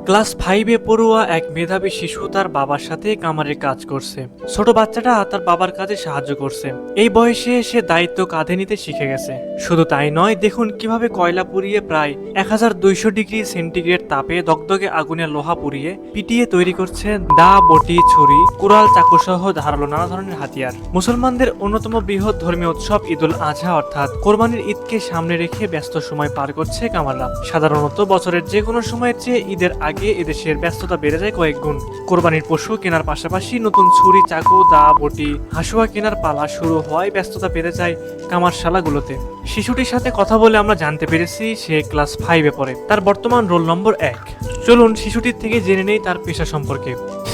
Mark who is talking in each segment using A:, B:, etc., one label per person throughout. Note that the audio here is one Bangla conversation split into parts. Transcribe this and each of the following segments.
A: ক্লাস 5-এ পড়ুয়া এক মেধাবী শিশু তার বাবার সাথে কামারের কাজ করছে। ছোট বাচ্চাটা তার বাবার কাজে সাহায্য করছে। এই বয়সে সে দায়িত্ব কাঁধে নিতে শিখে গেছে। শুধু তাই নয়, দেখুন কিভাবে কয়লা পুড়িয়ে প্রায় 1200 ডিগ্রি সেন্টিগ্রেড তাপে দগদগে আগুনে লোহা পুড়িয়ে পিটিয়ে তৈরি করছে দা, বটি, ছুরি, কুড়াল, চাকু সহ ধারালো নানা ধরনের হাতিয়ার। মুসলমানদের অন্যতম বৃহৎ ধর্মীয় উৎসব ঈদুল আজহা অর্থাৎ কোরবানির ঈদকে সামনে রেখে ব্যস্ত সময় পার করছে কামাররা। সাধারণত বছরের যে কোনো সময়ের চেয়ে ঈদের আগে এদেশের ব্যস্ততা বেড়ে যায় কয়েক গুণ। কোরবানির পশু কেনার পাশাপাশি নতুন ছুরি, চাকু, দা, বটি, হাসুয়া কেনার পালা শুরু হওয়ায় ব্যস্ততা বেড়ে যায় কামারশালাগুলোতে। শিশুটির সাথে কথা বলে আমরা জানতে পেরেছি সে ক্লাস 5-এ পড়ে। তার বর্তমান রোল নম্বর 1। চলুন শিশুটির থেকে জেনে নেই তার পেশা সম্পর্কে।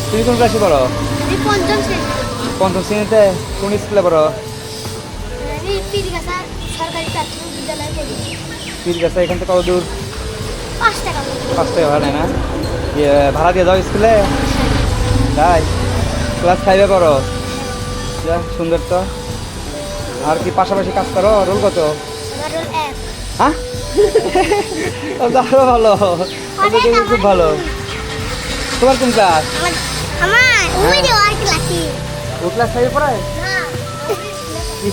B: তুমি কোন ক্লাসে পড়ো?
C: আমি পঞ্চম শ্রেণী।
B: পঞ্চম শ্রেণীতে কোন স্কুলে পড়ো?
C: আমি পীরগাছা সরকারি প্রাথমিক বিদ্যালয়ে পড়ি।
B: পীরগাছা এখান থেকে কত দূর?
C: 5 টাকা মতো।
B: 5 টাকা ভাড়া নেয় না? ভাড়া দিয়ে দাও স্কুলে? তাই? ক্লাস 5-এ পড়ো? যা সুন্দর তো। আর কি পাশাপাশি কাজ করো? রোল কত?
C: আমার রোল 1।
B: হ্যাঁ আরো ভালো, খুব ভালো। তোমার কোন ক্লাস?
C: আমার ওইটা আর ক্লাসে।
B: ও ক্লাস 5-এ পড়ে?
C: না।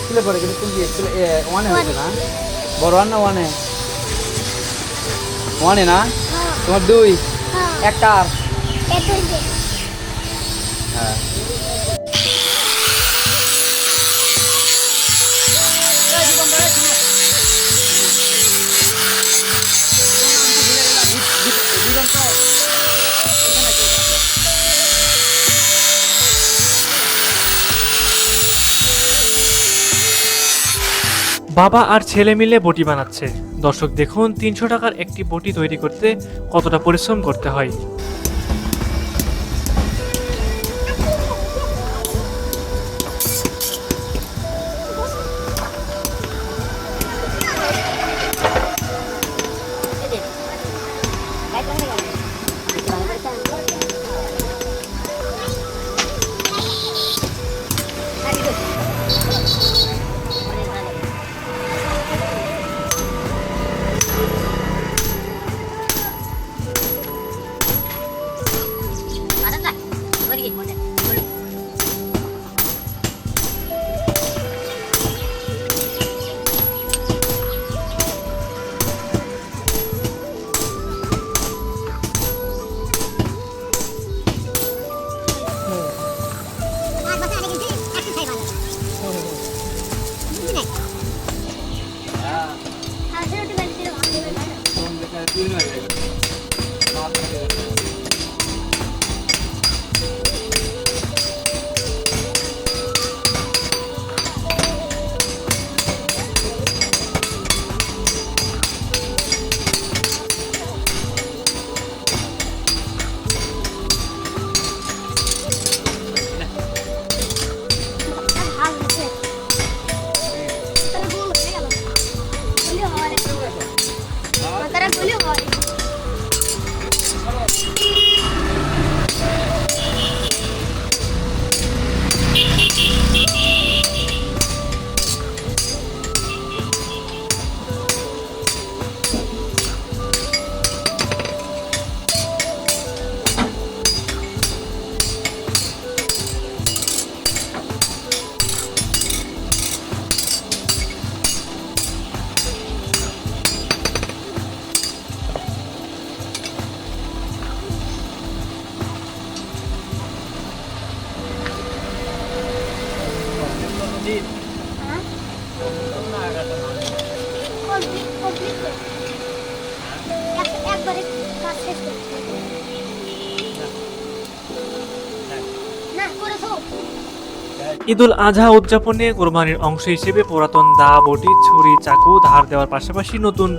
B: স্কুলে পড়ে কিন্তু কোন স্কুলে? 1-এ হয়েছে না? বড় 1 না 1-এ? 1-এ না? তোমার 2 একটা আর?
C: এটাই দে।
B: হ্যাঁ।
A: বাবা আর ছেলে মিলে বটি বানাচ্ছে। দর্শক দেখুন 300 টাকার একটি বটি তৈরি করতে কতটা পরিশ্রম করতে হয়।
C: একবারে কাজ শেষ করতে না করে তো।
A: ঈদুল আজহা উদযাপনে কোরবানির অংশ হিসেবে পুরাতন দা, বটি, ছুরি, চাকু ধার দেওয়ার পাশাপাশি নতুন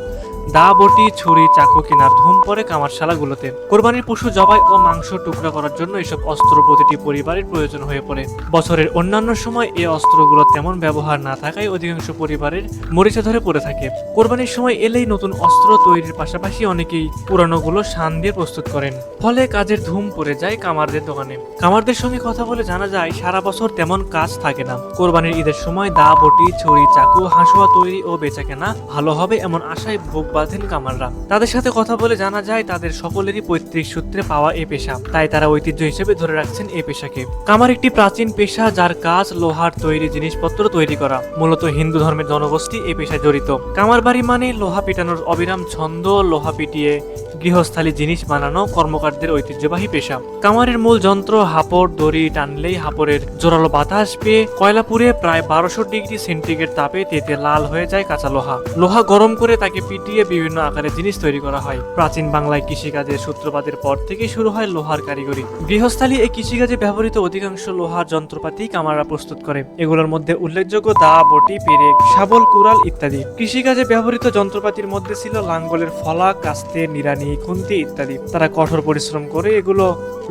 A: দা, বটি, ছুরি, চাকু কেনার ধুম পড়ে কামারশালাগুলোতে। কোরবানির পশু জবাই ও মাংস টুকরা করার জন্য এসব অস্ত্র প্রতিটি পরিবারের প্রয়োজন হয়ে পড়ে। বছরের অন্যান্য সময় এই অস্ত্রগুলো তেমন ব্যবহার না থাকায় অধিকাংশ পরিবারের মরিচা ধরে পড়ে থাকে। কোরবানির সময় এলেই নতুন অস্ত্র তৈরির পাশাপাশি অনেকেই পুরানোগুলো শান দিয়ে প্রস্তুত করেন। ফলে কাজের ধুম পড়ে যায় কামারদের দোকানে। কামারদের সঙ্গে কথা বলে জানা যায় সারা বছর তেমন কাজ থাকে না। কোরবানির ঈদের সময় দা, বটি, ছুরি, চাকু, হাঁসুয়া তৈরি ও বেচাকেনা ভালো হবে এমন আশায় বুক বাঁধেন কামাররা। তাদের সাথে কথা বলে জানা যায় তাদের সকলেরই পৈতৃক সূত্রে পাওয়া এই পেশা, তাই তারা ঐতিহ্য হিসেবে ধরে রাখছেন এই পেশাকে। কামার একটি প্রাচীন পেশা যার কাজ লোহার তৈরি জিনিসপত্র তৈরি করা। মূলত হিন্দু ধর্মের জনগোষ্ঠী এই পেশায় জড়িত। কামার বাড়ি মানে লোহা পিটানোর অবিরাম ছন্দ, লোহা পিটিয়ে গৃহস্থালী জিনিস বানানো কর্মকারদের ঐতিহ্যবাহী পেশা। কামারের মূল যন্ত্র হাপড়, দড়ি টানলেই হাপড়ের জোরালো বাতাস পেয়ে কয়লা পুড়ে প্রায় 1200 ডিগ্রি সেন্টিগ্রেড তাপে তেতে লাল হয়ে যায় কাঁচা লোহা। লোহা গরম করে তাকে পিটিয়ে বিভিন্ন আকারে জিনিস তৈরি করা হয়। প্রাচীন বাংলায় কৃষিকাজের সূত্রপাতের পর থেকে শুরু হয় লোহার কারিগরি। গৃহস্থালী এই কৃষিকাজে ব্যবহৃত অধিকাংশ লোহার যন্ত্রপাতি কামাররা প্রস্তুত করে। এগুলোর মধ্যে উল্লেখযোগ্য দা, বটি, পেরেক, শাবল, কুড়াল ইত্যাদি। কৃষিকাজে ব্যবহৃত যন্ত্রপাতির মধ্যে ছিল লাঙ্গলের ফলা, কাস্তে, নিড়ানি, খুন্তি ইত্যাদি। তারা কঠোর পরিশ্রম করে এগুলো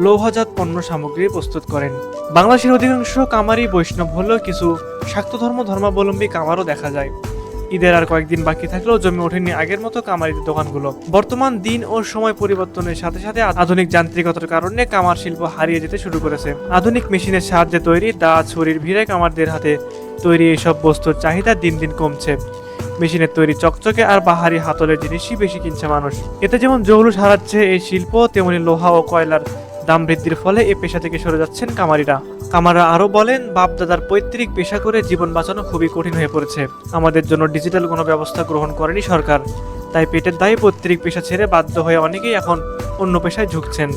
A: লৌহজাত পণ্য সামগ্রী প্রস্তুত করেন। বাংলাদেশের অধিকাংশ কামারই বৈষ্ণব হলেও কিছু শাক্ত ধর্মাবলম্বী কামারও দেখা যায়। ঈদের আর কয়েকদিন বাকি থাকলেও জমে ওঠেনি আগের মতো কামারিদের দোকানগুলো। বর্তমান দিন ও সময় পরিবর্তনের সাথে সাথে আধুনিক যান্ত্রিকতার কারণে কামার শিল্প হারিয়ে যেতে শুরু করেছে। আধুনিক মেশিনের সাহায্যে তৈরি দা, ছুরির ভিড়ে কামারদের হাতে তৈরি এইসব বস্তুর চাহিদা দিন দিন কমছে। মেশিনের তৈরি চকচকে আর বাহারি হাতলের জিনিসই বেশি কিনছে মানুষ। এতে যেমন জৌলুস হারাচ্ছে এই শিল্প, তেমনি লোহা ও কয়লার দাম বৃদ্ধির ফলে এ পেশা থেকে সরে যাচ্ছেন কামারিরা। কামাররা আরো বলেন, বাপ দাদার পৈতৃক পেশা করে জীবন বাঁচানো খুবই কঠিন হয়ে পড়েছে। আমাদের জন্য ডিজিটাল কোনো ব্যবস্থা গ্রহণ করেনি সরকার, তাই পেটের দায়ে পৈতৃক পেশা ছেড়ে বাধ্য হয়ে অনেকেই এখন অন্য পেশায় ঝুঁকছেন।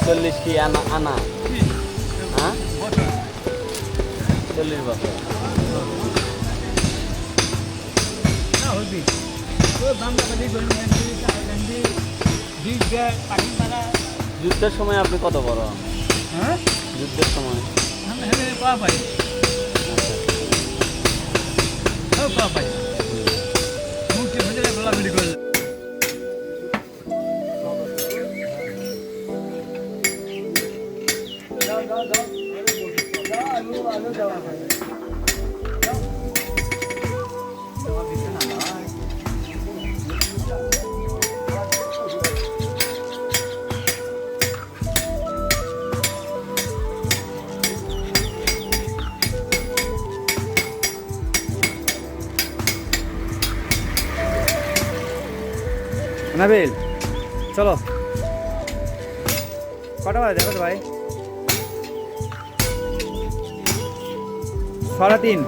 B: চল্লিশ কি আনা আনা হ্যাঁ 40 বছর যুদ্ধের সময় আপনি কত বড়? হ্যাঁ যুদ্ধের সময় নাবিল চলো কটা বাজে দেখো তো ভাই 3:30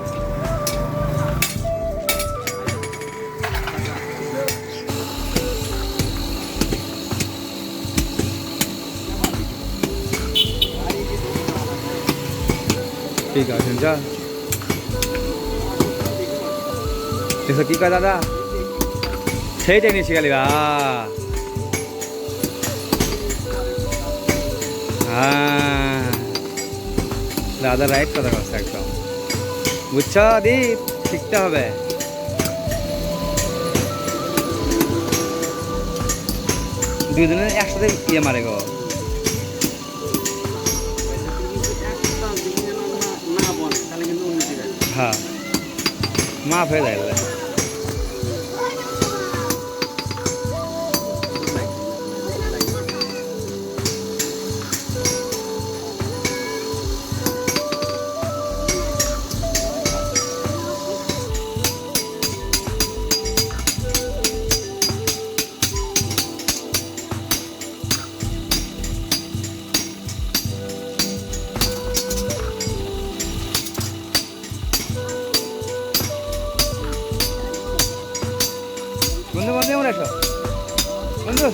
B: ঠিক আছে যা দেখো কি কয় দাদা সেইটাই নিয়ে শিখালি দাদা রাইট কথা বলছে একদম বুঝছো দীপ শিখতে হবে দুজনের একসাথে ইয়ে মারে গো হ্যাঁ মাফ হয়ে যায় আসো বন্ধু